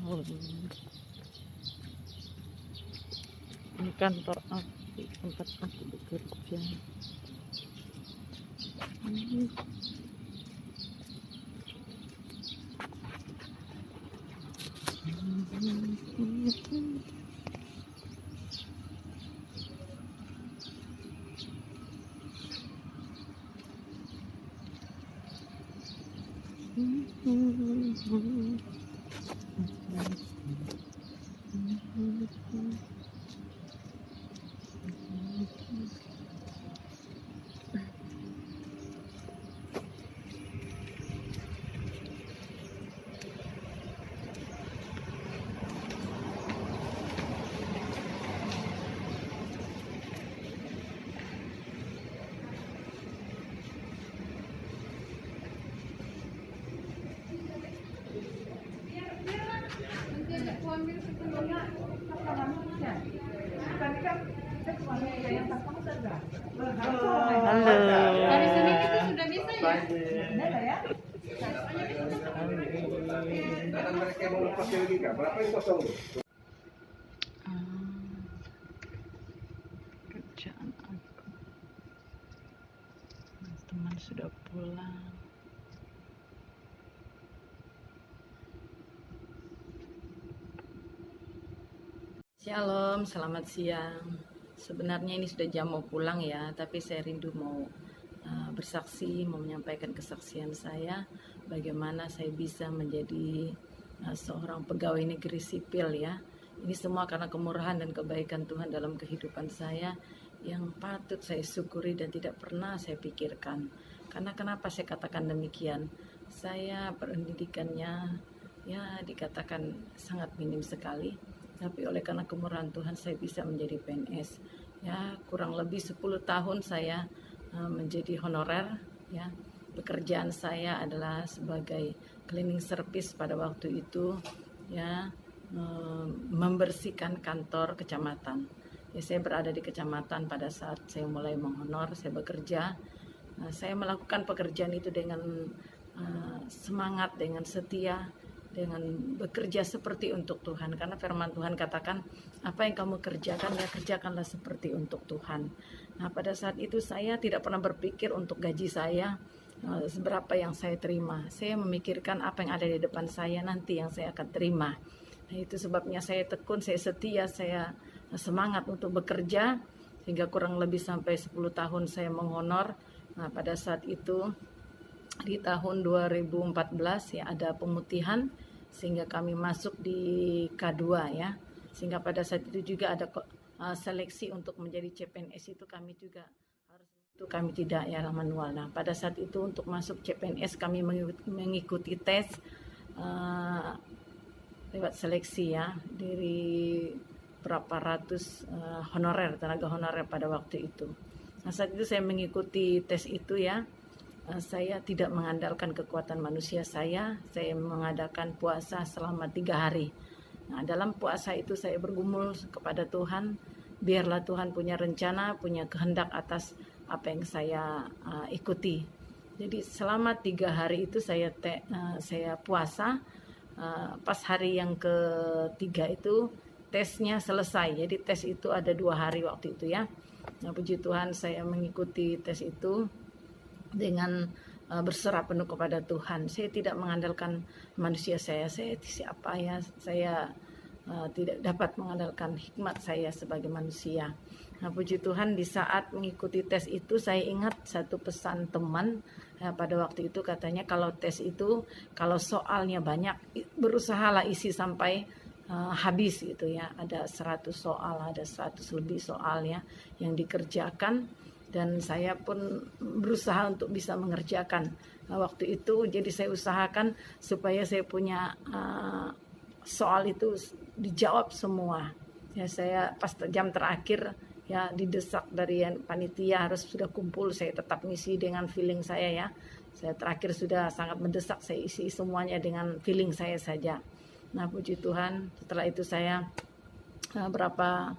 tahun. Ini kantor aku, tempat aku bekerja. Halo. Hari Senin itu sudah bisa ya? Kerjaan aku. Teman sudah pulang. Shalom, selamat siang. Sebenarnya ini sudah jam mau pulang ya, tapi saya rindu mau bersaksi, mau menyampaikan kesaksian saya, bagaimana saya bisa menjadi seorang pegawai negeri sipil ya. Ini semua karena kemurahan dan kebaikan Tuhan dalam kehidupan saya yang patut saya syukuri dan tidak pernah saya pikirkan. Karena kenapa saya katakan demikian? Saya pendidikannya ya dikatakan sangat minim sekali. Tapi oleh karena kemurahan Tuhan saya bisa menjadi PNS. Ya, kurang lebih 10 tahun saya menjadi honorer ya. Pekerjaan saya adalah sebagai cleaning service pada waktu itu ya, membersihkan kantor kecamatan. Ya, saya berada di kecamatan pada saat saya mulai menghonor, saya bekerja. Saya melakukan pekerjaan itu dengan semangat, dengan setia, dengan bekerja seperti untuk Tuhan, karena firman Tuhan katakan apa yang kamu kerjakan ya kerjakanlah seperti untuk Tuhan. Nah, pada saat itu saya tidak pernah berpikir untuk gaji saya seberapa yang saya terima. Saya memikirkan apa yang ada di depan saya nanti yang saya akan terima. Nah, itu sebabnya saya tekun, saya setia, saya semangat untuk bekerja sehingga kurang lebih sampai 10 tahun saya menghonor. Nah, pada saat itu di tahun 2014 ya ada pemutihan sehingga kami masuk di K2 ya, sehingga pada saat itu juga ada seleksi untuk menjadi CPNS, itu kami juga harus, itu kami tidak ya manual. Nah, pada saat itu untuk masuk CPNS kami mengikuti tes lewat seleksi ya dari berapa ratus honorer, tenaga honorer pada waktu itu. Nah, saat itu saya mengikuti tes itu ya. Saya tidak mengandalkan kekuatan manusia saya mengadakan puasa selama 3 hari. Nah, dalam puasa itu saya bergumul kepada Tuhan, biarlah Tuhan punya rencana, punya kehendak atas apa yang saya ikuti. Jadi selama 3 hari itu saya puasa. Pas hari yang ketiga itu tesnya selesai. Jadi tes itu ada 2 hari waktu itu ya. Nah, puji Tuhan saya mengikuti tes itu dengan berserah penuh kepada Tuhan. Saya tidak mengandalkan manusia saya siapa ya, saya tidak dapat mengandalkan hikmat saya sebagai manusia. Nah, puji Tuhan di saat mengikuti tes itu saya ingat satu pesan teman ya, pada waktu itu katanya kalau tes itu kalau soalnya banyak berusahalah isi sampai habis gitu ya. Ada 100 soal, ada 100 lebih soal ya yang dikerjakan. Dan saya pun berusaha untuk bisa mengerjakan waktu itu. Jadi saya usahakan supaya saya punya soal itu dijawab semua. Ya, saya pas jam terakhir ya didesak dari panitia harus sudah kumpul. Saya tetap ngisi dengan feeling saya ya. Saya terakhir sudah sangat mendesak, saya isi semuanya dengan feeling saya saja. Nah, puji Tuhan setelah itu saya berapa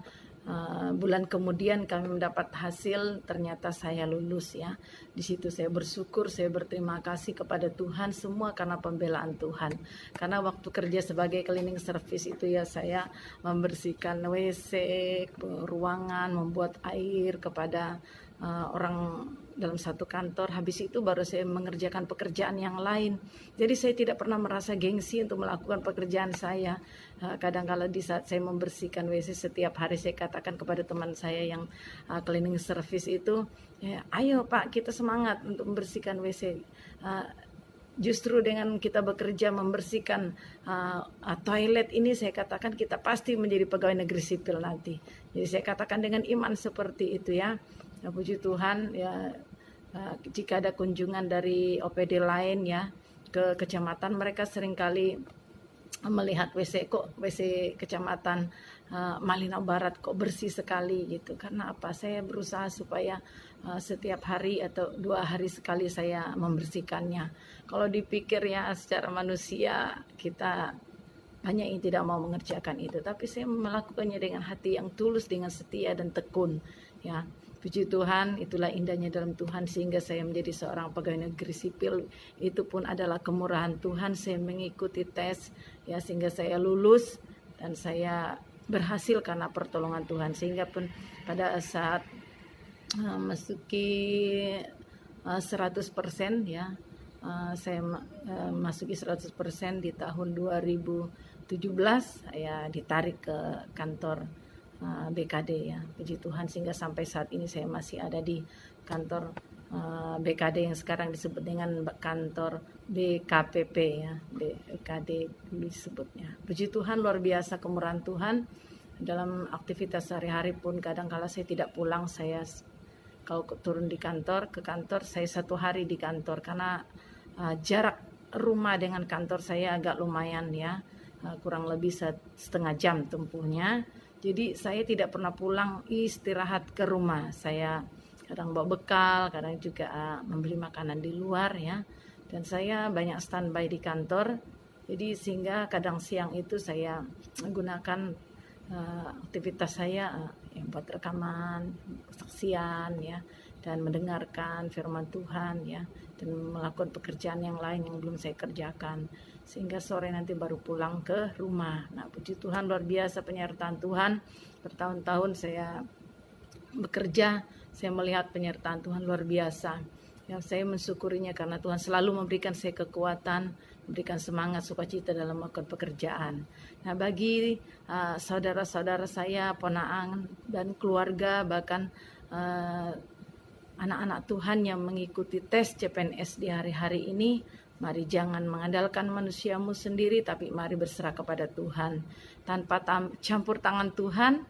bulan kemudian kami mendapat hasil, ternyata saya lulus ya. Di situ saya bersyukur, saya berterima kasih kepada Tuhan semua karena pembelaan Tuhan. Karena waktu kerja sebagai cleaning service itu ya, saya membersihkan WC, ruangan, membuat air kepada orang dalam satu kantor. Habis itu baru saya mengerjakan pekerjaan yang lain. Jadi saya tidak pernah merasa gengsi untuk melakukan pekerjaan saya. Kadang-kala di saat saya membersihkan WC setiap hari, saya katakan kepada teman saya yang cleaning service itu, ya, ayo Pak, kita semangat untuk membersihkan WC. Justru dengan kita bekerja membersihkan toilet ini, saya katakan kita pasti menjadi pegawai negeri sipil nanti. Jadi saya katakan dengan iman seperti itu ya. Ya, puji Tuhan ya, jika ada kunjungan dari OPD lain ya ke kecamatan, mereka seringkali melihat WC kecamatan Malinau Barat kok bersih sekali gitu. Karena apa? Saya berusaha supaya setiap hari atau 2 hari sekali saya membersihkannya. Kalau dipikir ya secara manusia, kita banyak yang tidak mau mengerjakan itu, tapi saya melakukannya dengan hati yang tulus, dengan setia dan tekun ya. Puji Tuhan, itulah indahnya dalam Tuhan, sehingga saya menjadi seorang pegawai negeri sipil. Itu pun adalah kemurahan Tuhan. Saya mengikuti tes ya, sehingga saya lulus dan saya berhasil karena pertolongan Tuhan. Sehingga pun pada saat masuki 100% ya, saya masuki 100% di tahun 2017, saya ditarik ke kantor BKD ya, puji Tuhan, sehingga sampai saat ini saya masih ada di kantor BKD yang sekarang disebut dengan kantor BKPP ya, BKD dulu disebutnya. Puji Tuhan, luar biasa kemurahan Tuhan. Dalam aktivitas sehari-hari pun kadang-kala saya tidak pulang, saya kalau turun di kantor, ke kantor saya 1 hari di kantor karena jarak rumah dengan kantor saya agak lumayan ya, kurang lebih setengah jam tempuhnya. Jadi saya tidak pernah pulang istirahat ke rumah. Saya kadang bawa bekal, kadang juga membeli makanan di luar ya. Dan saya banyak standby di kantor. Jadi sehingga kadang siang itu saya menggunakan aktivitas saya yang buat rekaman, kesaksian ya, dan mendengarkan firman Tuhan ya, dan melakukan pekerjaan yang lain yang belum saya kerjakan, sehingga sore nanti baru pulang ke rumah. Nah, puji Tuhan, luar biasa penyertaan Tuhan. Bertahun-tahun saya bekerja, saya melihat penyertaan Tuhan luar biasa. Yang saya mensyukurinya karena Tuhan selalu memberikan saya kekuatan, memberikan semangat, sukacita dalam melakukan pekerjaan. Nah, bagi saudara-saudara saya, ponaan dan keluarga, bahkan anak-anak Tuhan yang mengikuti tes CPNS di hari-hari ini, mari jangan mengandalkan manusiamu sendiri, tapi mari berserah kepada Tuhan. Tanpa campur tangan Tuhan,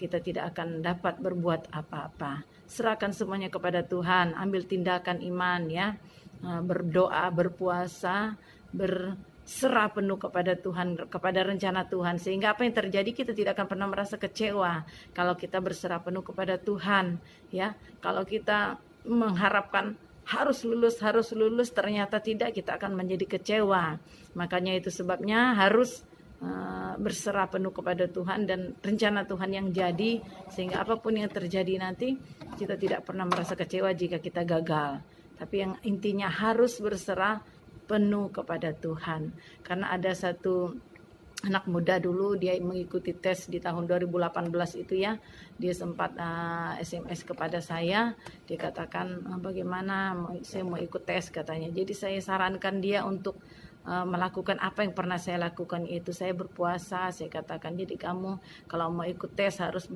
kita tidak akan dapat berbuat apa-apa. Serahkan semuanya kepada Tuhan, ambil tindakan iman ya, berdoa, berpuasa, berserah penuh kepada Tuhan, kepada rencana Tuhan, sehingga apa yang terjadi kita tidak akan pernah merasa kecewa kalau kita berserah penuh kepada Tuhan ya. Kalau kita mengharapkan harus lulus, ternyata tidak, kita akan menjadi kecewa. Makanya itu sebabnya harus berserah penuh kepada Tuhan dan rencana Tuhan yang jadi, sehingga apapun yang terjadi nanti kita tidak pernah merasa kecewa jika kita gagal. Tapi yang intinya harus berserah penuh kepada Tuhan. Karena ada satu anak muda dulu, dia mengikuti tes di tahun 2018 itu ya, dia sempat SMS kepada saya, dia katakan bagaimana saya mau ikut tes katanya. Jadi saya sarankan dia untuk melakukan apa yang pernah saya lakukan, itu saya berpuasa. Saya katakan, jadi kamu kalau mau ikut tes harus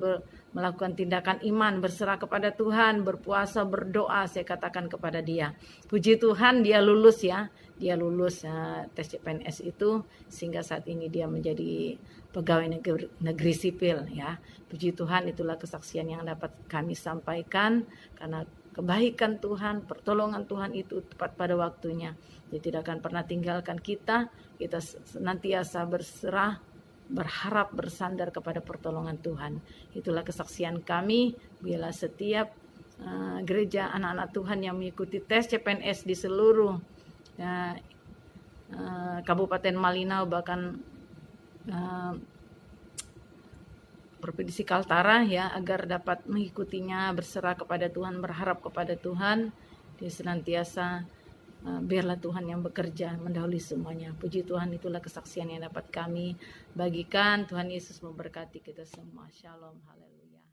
melakukan tindakan iman, berserah kepada Tuhan, berpuasa, berdoa. Saya katakan kepada dia. Puji Tuhan, dia lulus ya, dia lulus tes CPNS itu, sehingga saat ini dia menjadi pegawai negeri sipil ya. Puji Tuhan, itulah kesaksian yang dapat kami sampaikan, karena kebaikan Tuhan, pertolongan Tuhan itu tepat pada waktunya. Dia tidak akan pernah tinggalkan kita. Kita senantiasa berserah, berharap, bersandar kepada pertolongan Tuhan. Itulah kesaksian kami bila setiap gereja anak-anak Tuhan yang mengikuti tes CPNS di seluruh Kabupaten Malinau, bahkan Propedisi Kaltara ya, agar dapat mengikutinya, berserah kepada Tuhan, berharap kepada Tuhan. Dia senantiasa biarlah Tuhan yang bekerja mendahului semuanya. Puji Tuhan, itulah kesaksian yang dapat kami bagikan. Tuhan Yesus memberkati kita semua. Shalom, haleluya.